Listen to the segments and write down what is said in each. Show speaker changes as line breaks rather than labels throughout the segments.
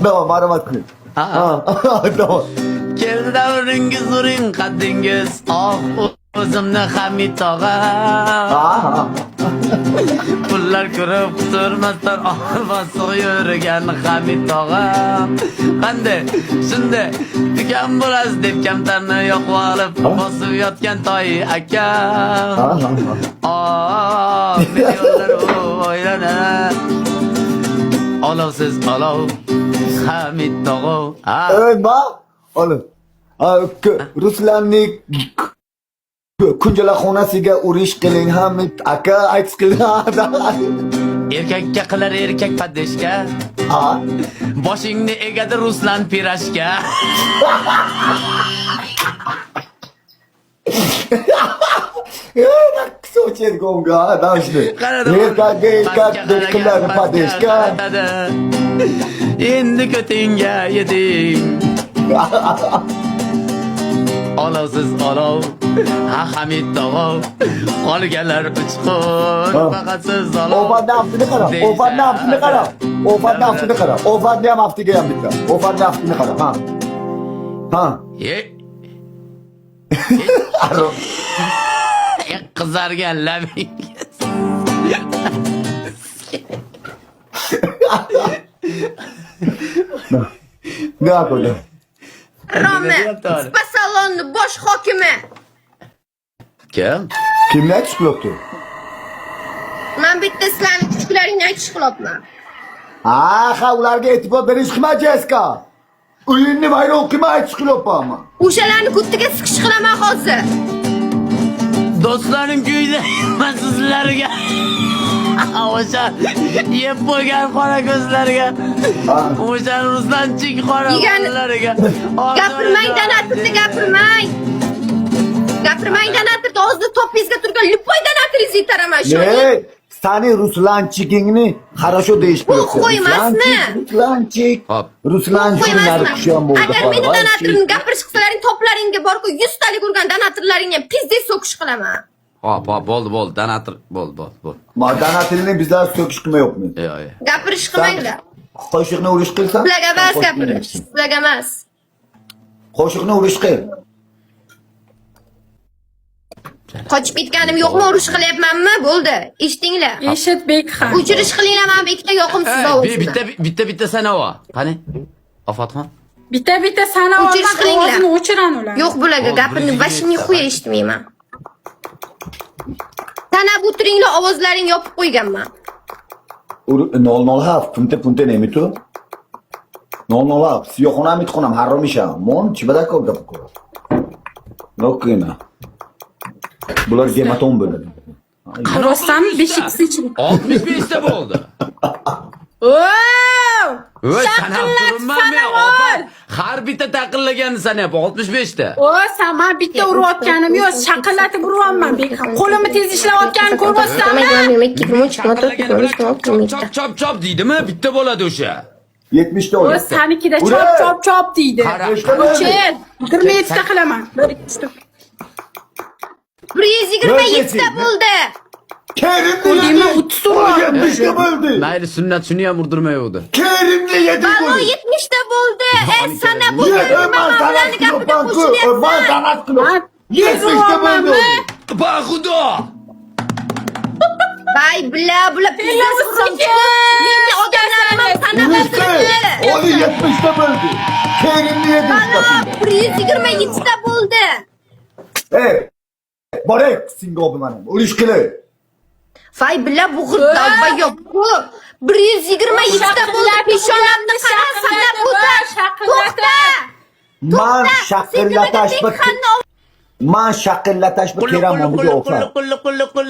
Tamam, marhamat qiling. Tamam.
Keldi davringiz uring qaddingiz. O'zimni Hamid tog'a. Pullar ko'rib turmasdan bosiq yurgan Hamid tog'a. Qanday? Shunday tikan bo'lasiz deb kamtarni yoqib olib bosib yotgan toy aka. Millionlar o'ylanar. Olovsiz olov Hamid tog'a.
Ma, olib. Ruslanning kunjala xonasiga urish qiling Hamid aka, aytish qiling.
Erkakka qilar erkak padeshka. Boshingni egadi Ruslan pirashka.
So'chir gonga, dashni. Erkakka qilar padeshka.
Endi ko'tingga yeding. Olovsiz olov Hamid tog'a. Qolganlar uchqur faqat siz olov.
Ofarni haftini qara. Ofarni haftini qara. Ofarni haftini qara. Ofarni ham haftiga ham bitta. Ofarni haftini qara. Ha.
Qizargan labingiz.
Ne yapalım?
Rami, spa saloni bosh hokimi.
Kim?
Kimni aytish qilyapti?
Men bitta sizlarning kuchuklaringni aytish qilyapman.
Ularga e'tibor berish qilmaysiz-ku. Uyinni vayron qilmay aytish qilyapman.
O'shalarni kuttiga siqish qilaman hozir.
Do'stlarim kuyda men sizlarga o'sha yeb qo'ygan qora ko'zlarga, o'sha Ruslanchik qora qo'llariga
gapirmang, donatirni gapirmang. Gapirmang, donatirni o'zida topingizga turgan lipoy donatiringizni yetaraman shu.
Sani Ruslanchigingni хорошо deyish kerak.
Qo'ymasmi?
Ruslanchik. Ruslanchikni narxisham bo'ldi.
Agar meni donatirni gapirish qilsalaring, toplaringga bor-ku 100 talik urgan donatirlaringni ham pizdek so'kish qilaman.
Hop, bo'ldi, donatir, bo'ldi.
Ma donatirni bizlar so'kish qilmayapmiz.
Gapirish qilmanglar.
Qo'shiqni urish qilsam?
Sizlarga emas gapirish, sizlarga emas.
Qo'shiqni urish qil.
Qochib ketganim yo'qmi, urush qilyapmanmi? Bo'ldi, eshitinglar.
Eshitbek ham.
O'chirish qilinglar, men bekda yoqimsiz ovoz.
Bitta sanava. Qani? Ofatxon.
Bitta sana
O'chirish qilinglar.
ovozini o'chiran ular.
Yo'q bularga gapirni vashni xuya eshitmayman. Sana bu turinglar ovozlaring yopib qo'yganman.
007 punte nemitu? 007 siyoxonam itxonam haromisham. Mon chibada ko'rda bu. Nokina. Bular gematon bo'ladi.
Qarosam 5x.
65 ta bo'ldi. Har bitta taqillanganini sanayapti 65 ta.
Sama bitta urayotganim yo'q, shaqillatib uryapman. Qo'limni tez ishlayotganini ko'rmasdanmi?
Chop deydimi? Bitta bo'ladi o'sha.
70 ta o'ldi.
Sanikida chop deydi. O'chir. 27 ta qilaman. 1 2 3
127 ta bo'ldi.
Kerimni 30 70 ta bo'ldi.
Mayli sunnat shuni ham urdirmaydi.
Kerimni 7
Balo
bo'ldi.
70 ta bo'ldi. Sana bu
Manzarat qilib, manzarat qilib. 70 ta bo'ldi.
Ba xudo.
Vay bular meni odamlarim sana
Oli 70 ta bo'ldi. Kerimni 7 ta.
127 ta bo'ldi.
Borek singobi mana. Urish qilib.
Vay bular bu g'irdoba yo'q-ku. 127 ta bo'ldi. Peshonamni qara sanab o'tir. To'xta.
Man shaqillatash bir keramonga o'xshar.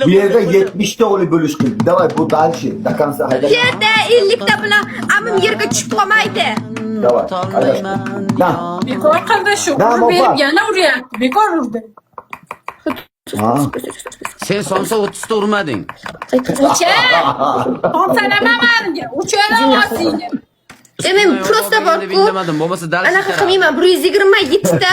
Bu yerda 70 ta o'li bo'lish qildi. Davay bu dalshi. Dakansa hayda.
Yerda 50 ta bilan amim yerga tushib qolmaydi.
Davay.
Bekor qildi shu. Berib yana uryapti. Bekor urdi.
Sen sonsa 30 ta urmading.
O'chir. Sonsanamaman. O'chiramasingni.
Men prosta bor-ku.
Bilmadim, bo'lmasa dars.
Anaqa qilmayman. 127 ta